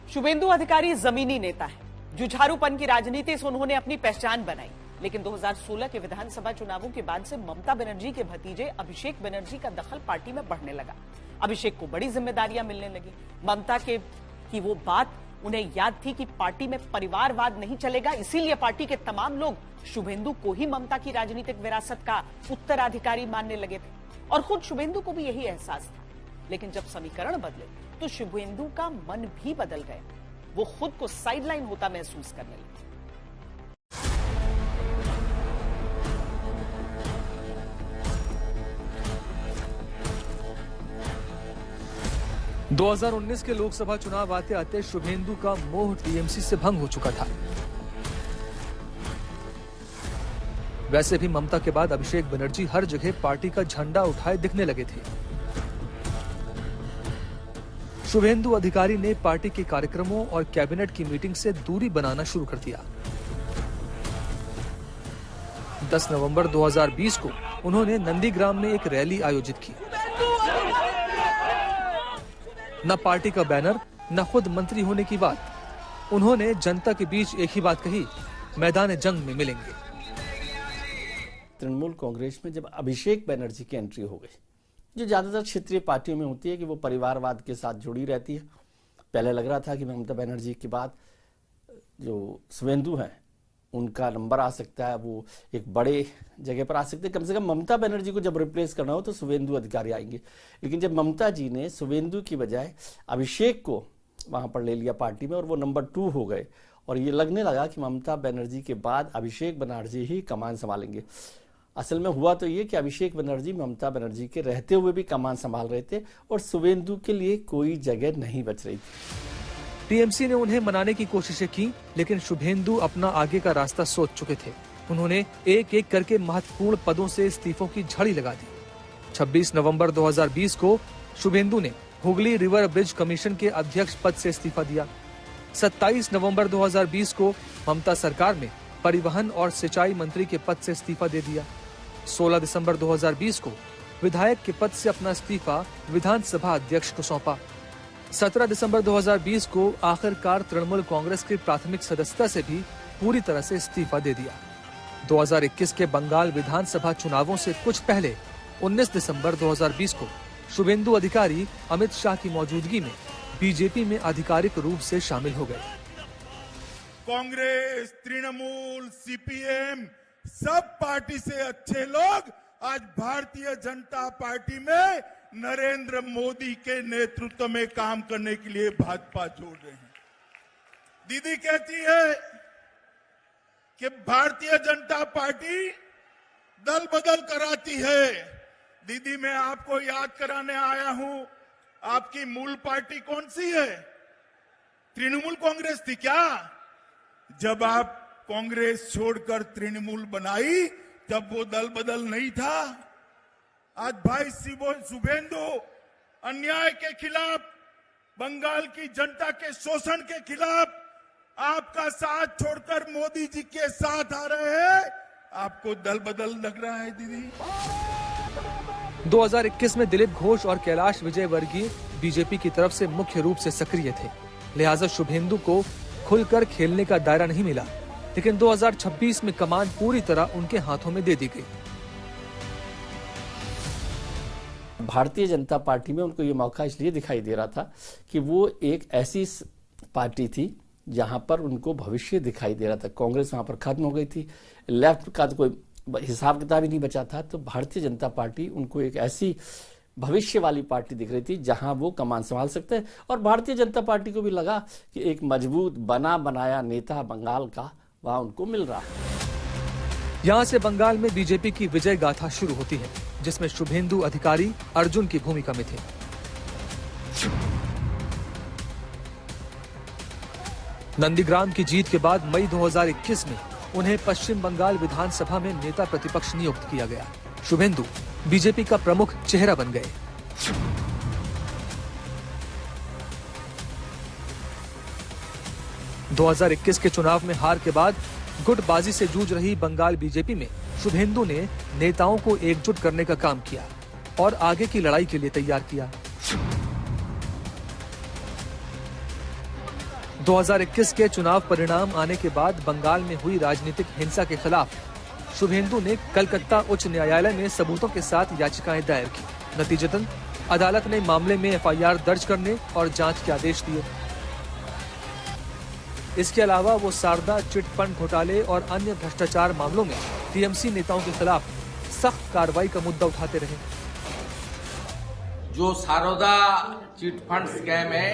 शुभेंदु अधिकारी जमीनी नेता है। जुझारूपन की राजनीति से उन्होंने अपनी पहचान बनाई, लेकिन 2016 के विधानसभा चुनावों के बाद से ममता बनर्जी के भतीजे अभिषेक बनर्जी का दखल पार्टी में बढ़ने लगा। अभिषेक को बड़ी जिम्मेदारियां मिलने लगी। ममता की वो बात उन्हें याद थी कि पार्टी में परिवारवाद नहीं चलेगा, इसीलिए पार्टी के तमाम लोग शुभेंदु को ही ममता की राजनीतिक विरासत का उत्तराधिकारी मानने लगे थे और खुद शुभेंदु को भी यही एहसास था। लेकिन जब समीकरण बदले तो शुभेंदु का मन भी बदल गया। वो खुद को साइडलाइन होता महसूस करने लगे। 2019 के लोकसभा चुनाव आते आते शुभेंदु का मोह टीएमसी से भंग हो चुका था। वैसे भी ममता के बाद अभिषेक बनर्जी हर जगह पार्टी का झंडा उठाए दिखने लगे थे। शुभेंदु अधिकारी ने पार्टी के कार्यक्रमों और कैबिनेट की मीटिंग से दूरी बनाना शुरू कर दिया। 10 नवंबर 2020 को उन्होंने नंदीग्राम में एक रैली आयोजित की। न पार्टी का बैनर, न खुद मंत्री होने की बात। उन्होंने जनता के बीच एक ही बात कही, मैदान जंग में मिलेंगे। तृणमूल कांग्रेस में जब अभिषेक बनर्जी की एंट्री हो गई, जो ज्यादातर क्षेत्रीय पार्टियों में होती है कि वो परिवारवाद के साथ जुड़ी रहती है। पहले लग रहा था कि ममता बनर्जी के बाद जो शुभेंदु हैं उनका नंबर आ सकता है, वो एक बड़े जगह पर आ सकते हैं। कम से कम ममता बनर्जी को जब रिप्लेस करना हो तो शुभेंदु अधिकारी आएंगे। लेकिन जब ममता जी ने शुभेंदु की बजाय अभिषेक को वहां पर ले लिया पार्टी में और वो नंबर 2 हो गए और ये लगने लगा कि ममता बनर्जी के बाद अभिषेक बनर्जी ही कमान संभालेंगे। असल में हुआ तो ये कि अभिषेक बनर्जी ममता बनर्जी के रहते हुए भी कमान संभाल रहे थे और शुभेंदु के लिए कोई जगह नहीं बच रही थी। टीएमसी ने उन्हें मनाने की कोशिशें की, लेकिन शुभेंदु अपना आगे का रास्ता सोच चुके थे। उन्होंने एक एक करके महत्वपूर्ण पदों से इस्तीफों की झड़ी लगा दी। 26 नवंबर 2020 को शुभेंदु ने हुगली रिवर ब्रिज कमीशन के अध्यक्ष पद से इस्तीफा दिया। 27 नवंबर 2020 को ममता सरकार में परिवहन और सिंचाई मंत्री के पद से इस्तीफा दे दिया। 16 दिसंबर 2020 को विधायक के पद से अपना इस्तीफा विधानसभा अध्यक्ष को सौंपा। 17 दिसंबर 2020 को आखिरकार तृणमूल कांग्रेस की प्राथमिक सदस्यता से भी पूरी तरह से इस्तीफा दे दिया। 2021 के बंगाल विधानसभा चुनावों से कुछ पहले 19 दिसंबर 2020 को शुभेंदु अधिकारी अमित शाह की मौजूदगी में बीजेपी में आधिकारिक रूप से शामिल हो गए। कांग्रेस, तृणमूल, सीपीएम सब पार्टी से अच्छे लोग आज भारतीय जनता पार्टी में नरेंद्र मोदी के नेतृत्व में काम करने के लिए भाजपा जोड़ रहे हैं। दीदी कहती है कि भारतीय जनता पार्टी दल बदल कराती है। दीदी, मैं आपको याद कराने आया हूं, आपकी मूल पार्टी कौन सी है? तृणमूल कांग्रेस थी क्या? जब आप कांग्रेस छोड़कर तृणमूल बनाई तब वो दल बदल नहीं था। आज भाई शुभेंदु अन्याय के खिलाफ, बंगाल की जनता के शोषण के खिलाफ आपका साथ छोड़कर मोदी जी के साथ आ रहे हैं। आपको दल बदल लग रहा है दीदी। 2021 में दिलीप घोष और कैलाश विजयवर्गीय बीजेपी की तरफ से मुख्य रूप से सक्रिय थे, लिहाजा शुभेंदु को खुलकर खेलने का दायरा नहीं मिला। लेकिन 2026 में कमान पूरी तरह उनके हाथों में दे दी गई। भारतीय जनता पार्टी में उनको ये मौका इसलिए दिखाई दे रहा था कि वो एक ऐसी पार्टी थी जहां पर उनको भविष्य दिखाई दे रहा था। कांग्रेस वहां पर खत्म हो गई थी, लेफ्ट का तो कोई हिसाब किताब ही नहीं बचा था। तो भारतीय जनता पार्टी उनको एक ऐसी भविष्य वाली पार्टी दिख रही थी जहां वो कमान संभाल सकते हैं। और भारतीय जनता पार्टी को भी लगा कि एक मजबूत बना बनाया नेता बंगाल का वहां उनको मिल रहा है। यहाँ से बंगाल में बीजेपी की विजय गाथा शुरू होती है, जिसमें शुभेंदु अधिकारी अर्जुन की भूमिका में थे। नंदीग्राम की जीत के बाद मई 2021 में उन्हें पश्चिम बंगाल विधानसभा में नेता प्रतिपक्ष नियुक्त किया गया। शुभेंदु बीजेपी का प्रमुख चेहरा बन गए। – 2021 के चुनाव में हार के बाद गुटबाजी से जूझ रही बंगाल बीजेपी में शुभेंदु ने नेताओं को एकजुट करने का काम किया और आगे की लड़ाई के लिए तैयार किया। 2021 के चुनाव परिणाम आने के बाद बंगाल में हुई राजनीतिक हिंसा के खिलाफ शुभेंदु ने कलकत्ता उच्च न्यायालय में सबूतों के साथ याचिकाएं दायर की। नतीजतन अदालत ने मामले में एफआईआर दर्ज करने और जांच के आदेश दिए। इसके अलावा वो शारदा चिट फंड घोटाले और अन्य भ्रष्टाचार मामलों में टीएमसी नेताओं के खिलाफ सख्त कार्रवाई का मुद्दा उठाते रहे। जो शारदा चिट फंड स्कैम है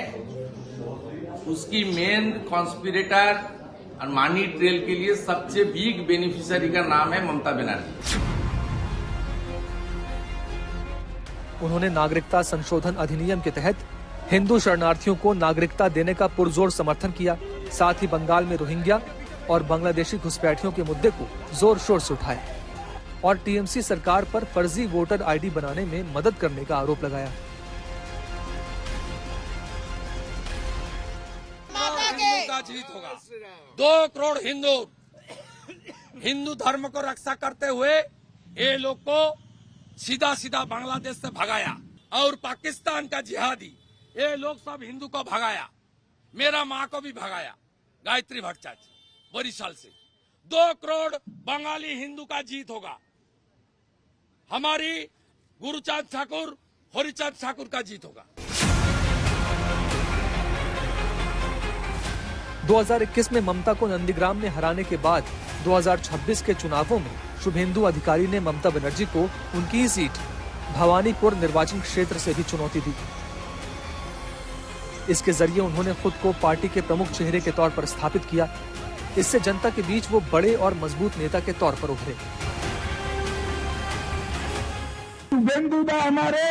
उसकी मेन कॉन्स्पिरेटर और मनी ट्रेल के लिए सबसे बिग बेनिफिशियरी का नाम है ममता बनर्जी। उन्होंने नागरिकता संशोधन अधिनियम के तहत हिंदू शरणार्थियों को नागरिकता देने का पुरजोर समर्थन किया। साथ ही बंगाल में रोहिंग्या और बांग्लादेशी घुसपैठियों के मुद्दे को जोर शोर से उठाया और टीएमसी सरकार पर फर्जी वोटर आईडी बनाने में मदद करने का आरोप लगाया। का जीत होगा। 2 करोड़ हिंदू धर्म को रक्षा करते हुए ये लोग को सीधा सीधा बांग्लादेश से भगाया और पाकिस्तान का जिहादी ये लोग सब हिंदू को भगाया। मेरा माँ को भी भगाया, गायत्री भट्टाचार्य बरिशाल से। 2 करोड़ बंगाली हिंदू का जीत होगा। हमारी गुरुचांद ठाकुर, हरिचांद ठाकुर का जीत होगा। 2021 में ममता को नंदीग्राम में हराने के बाद 2026 के चुनावों में शुभेंदु अधिकारी ने ममता बनर्जी को उनकी ही सीट भवानीपुर निर्वाचन क्षेत्र से भी चुनौती दी। इसके जरिए उन्होंने खुद को पार्टी के प्रमुख चेहरे के तौर पर स्थापित किया। इससे जनता के बीच वो बड़े और मजबूत नेता के तौर पर उभरे। शुभेंदु दा हमारे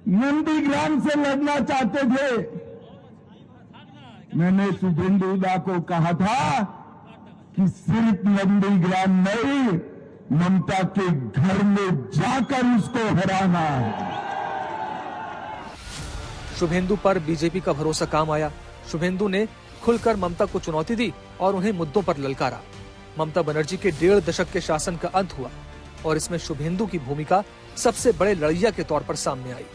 नंदीग्राम से लड़ना चाहते थे। मैंने शुभेंदु दा को कहा था कि सिर्फ नंदीग्राम नहीं, ममता के घर में जाकर उसको हराना है। शुभेंदु पर बीजेपी का भरोसा काम आया। शुभेंदु ने खुलकर ममता को चुनौती दी और उन्हें मुद्दों पर ललकारा। ममता बनर्जी के 1.5 दशक के शासन का अंत हुआ और इसमें शुभेंदु की भूमिका सबसे बड़े लड़ैया के तौर पर सामने आई।